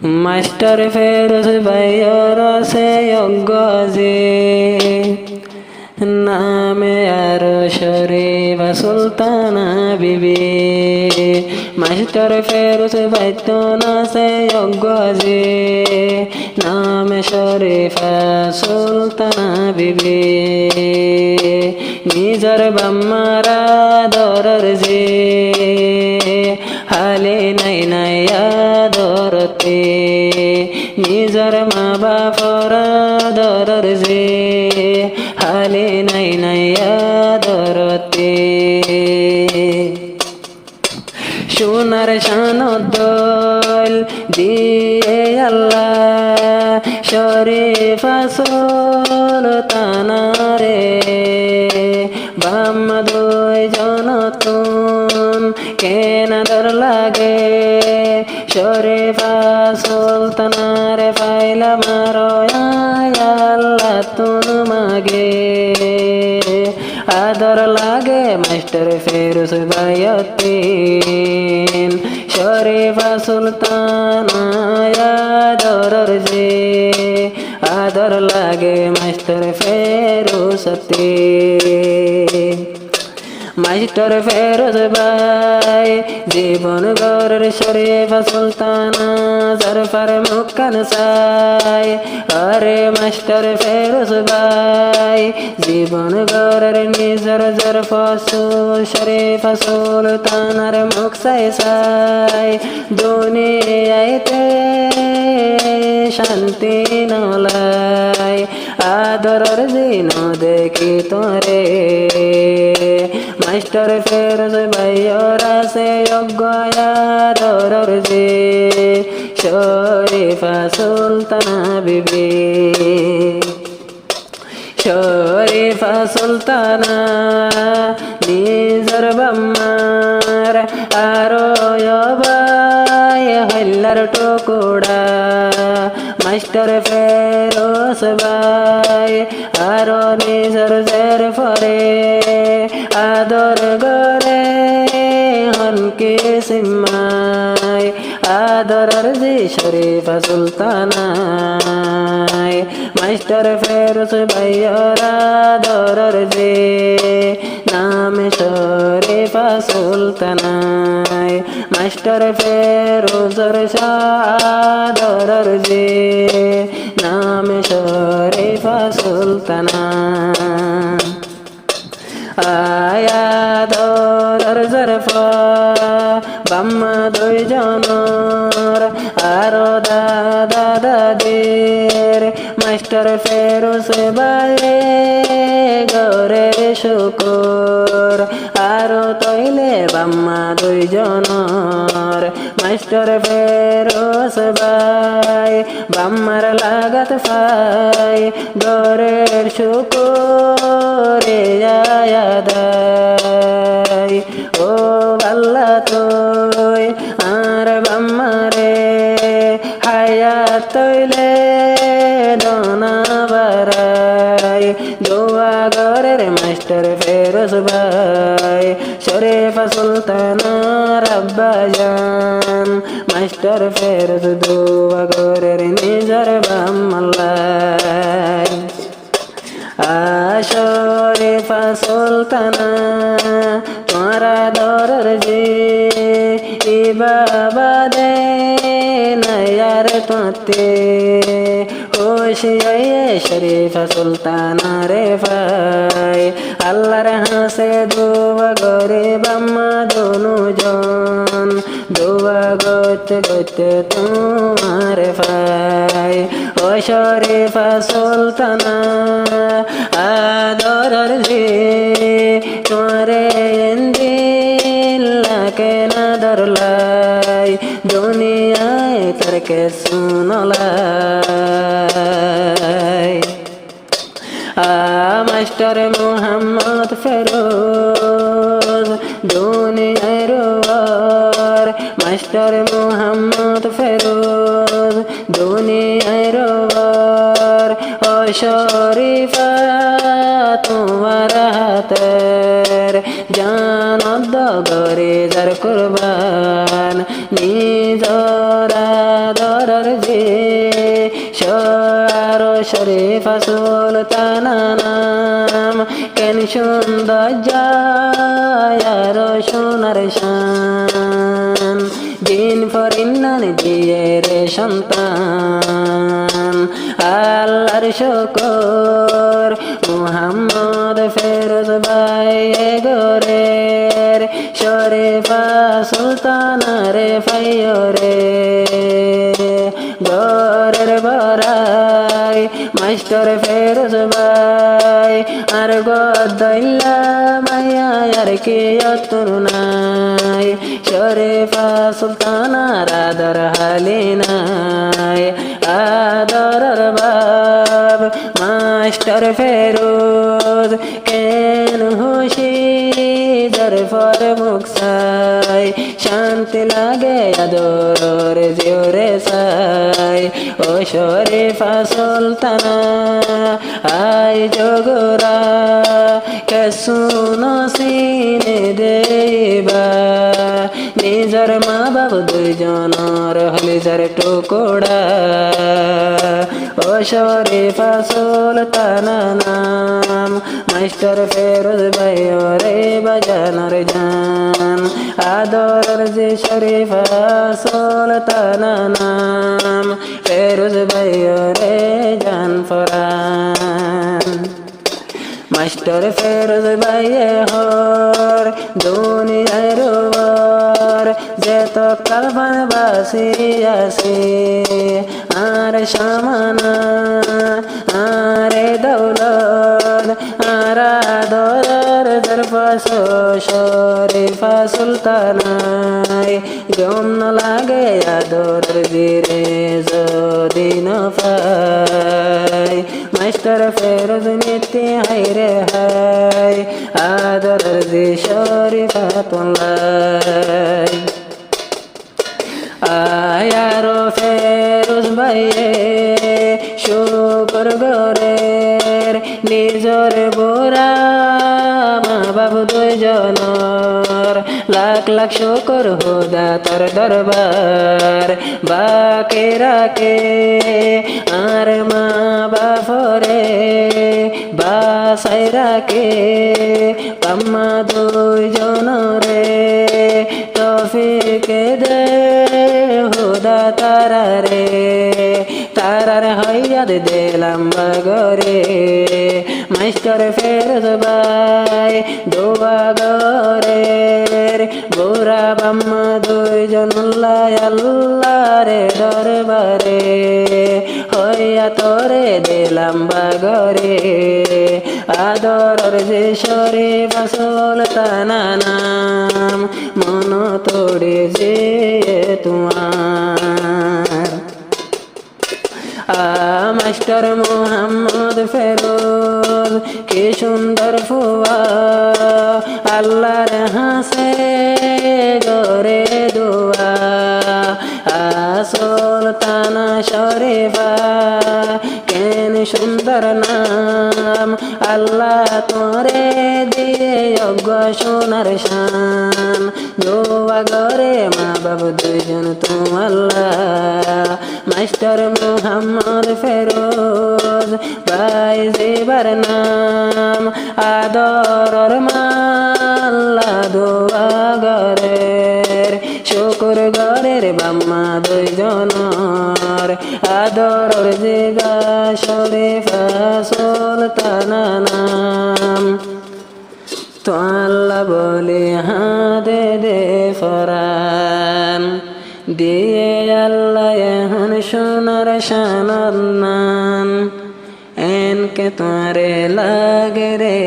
Master Feroz ভাইয়ের আছে অজ্ঞাজে নামে আর শরীফা সুলতানা বিবি। মাস্টার ফেরোজ ভাইতন আছে অজ্ঞাজে নামে শরীফা সুলতানা বিবি। নিজর বাম্মারা দরর যে হালে নাই নাই আদরতে নিজর মা বাপর দরর যে হালে নাই নাই আদরতে। সোনার শানদল দিয়ে আল্লাহ শরীফা সুলতানারে বাম্মা দুই জনতুন কেন দর লাগে শরীফা সুলতানারে পাইলা মারো আল্লাহ তুন মাগে। আদর লাগে মাস্টার ফেরোজ ভাইয়তিন শরীফা সুলতানা আদর যে আদর লাগে মাস্টার ফেরোজতিন। মাস্টার ফেরোজ ভাই জীবন গরের শরীফা সুলতানা জরফার মুখান চাই। আরে মাস্টার ফেরোজ ভাই জীবন গরের নিজর জরফা শরীফা সুলতানার মুখ চাই চাই। দুনিয়াতে শান্তি নলাই আদরের দিন দেখি তোরে মাস্টার ফেরোজ ভাইয়ের আছে অজ্ঞাদর যে শরীফা সুলতানা বিবি। শরীফা সুলতানা নিজর বাম্মার আরো ভাই হল্লার টুকুড়া মাস্টার ফেরোজ ভাই আরো নিজর জের ফরে আদর গরে হনকে সিম্মাই আদরের যে শরীফা সুলতানাই। মাস্টার ফেরোজ ভাইয়ের আদরের যে নাম শরীফা সুলতানাই। মাস্টার ফেরোজর আদরের যে নাম শরীফা সুলতানা। আয়া দর জরফা বাম্মা দুই জনর আরো দাদা দাদির মাস্টার ফেরোজ ভাই গরের শুকুর আরো তৈলে বাম্মা দুই জনর মাস্টার ফেরোজ ভাই বাম্মার লাগাত ফাই গরের শুকুর আয়াদাই। ও আল্লাহ তুই আর বাম্মারে হায়াত তৈলে দনা বারাই দোয়া গরের মাস্টার ফেরোজ ভাই শরীফা সুলতানা রাব্বা জান মাস্টার ফেরোজ দোয়া গরের নিজর বাম্মাল্লাই। শরীফা সুলতানা তোমারা দরর যে বাবা দে নয়ার তোতে খুশিয়ে শরীফা সুলতানা রে ভাই আল্লাহর হাসে দোয়া গরে বাম্মা দোনো জন দোয়া গতে গতে তোমার ভাই। ও শরীফা সুলতানা আদরের যে তোরে দিল্লাকে না ধরলাই দুনিয়ায় তারকে শুনলাই। মাস্টার মোহাম্মদ ফেরোজ দুনিয়ার ওয়ার মাস্টার মোহাম্মদ ফেরোজ দুনিয়ার ওয়ার। ও শরীফা তোমার হাতের জানত গরে যার কুরবান নিজর আদর দরজি আরো শরীফা সুলতানা নাম কেন সুন্দর যায় আরো সোনার শান দিন ফরিন্নান দিয়ে রে সন্তান আল্লাহর শুকর মুহাম্মদ ফেরোজ ভাই গোরের শরীফা সুলতানা রে ফাইয়রে গরের বরাই মাস্টার ফেরোজ ভাই আর গদইল্লা মায়া আর কি অতুর নাই শরীফা সুলতানা আদর হালি নাই আদরের বাব মাস্টার ফেরোজ কেন খুশি দরফর মুকসাই শান্তি লাগে আদর জিওরে সাই ও শরীফা সুলতানা আই জগরা কে শুনো সিনে দেবা নিজর মা বাবু দুইজনর হলিজার টুকুড়া ও শরীফা সুলতানা নাম মাস্টার ফেরোজ ভাই রে বাজানোর জান আদরের যে শরীফা সুলতানা নাম ফেরোজ ভাই রে জান ফরান মাস্টার ফেরোজ ভাই হর দুনিয়ার ওর যেত কালবান বাসি আসে আর সামানা আরে দৌলত আর আদরের দরফাস শরীফা সুলতানাই গম ন লাগে আদরের জিরে যদি ন পাই মাস্টার ফেরোজ নিতে হাই রে হাই আদরের জি শরীফা তোলাই আয়ারো ফেরোজ ভাইয়ে শুকর গরের নিজর বোরা মা বাবু দুইজনর লাখ লাখ শুকর হোদা তার দরবার বাকে রাখে আর মা বাপরে বাসাই রাখে পাম্মা দুইজনরে তফিকে দে হোদা তারারে তারার হইয়াদ দিলাম বাগরে মাস্টার ফেরোজ ভাই দোয়া গরের গোরা বাম্মা দুইজন আল্লাহ রে দরবারে হইয়া তোরে দিলাম বাগরে আদরের যে শরীফা সুলতানা নাম মন তোড়ে যে তোমার মাস্টার মুহাম্মদ ফেরোজ কি সুন্দর ফুয়া আল্লাহর হাসে গরে দোয়া সুলতানা শরীফা কেন সুন্দর নাম আল্লাহ তোরে দিয়ে অজ্ঞ সোনার শান দোয়া গরে মা বাবু দুইজন তোমাল্লাহ মাস্টার মুহাম্মদ ফেরোজ ভাই জিবার নাম আদরর মাল্লা দোয়া গরের শুকুর গরের বাম্মা দুইজনর আদরর জিগা শরীফা সুলতানা নাম তো আল্লাহ বলে হাদে দে ফরান দিয়ে আল্লাহ এখন সোনার শানর নাম এনকে তোরে লাগে রে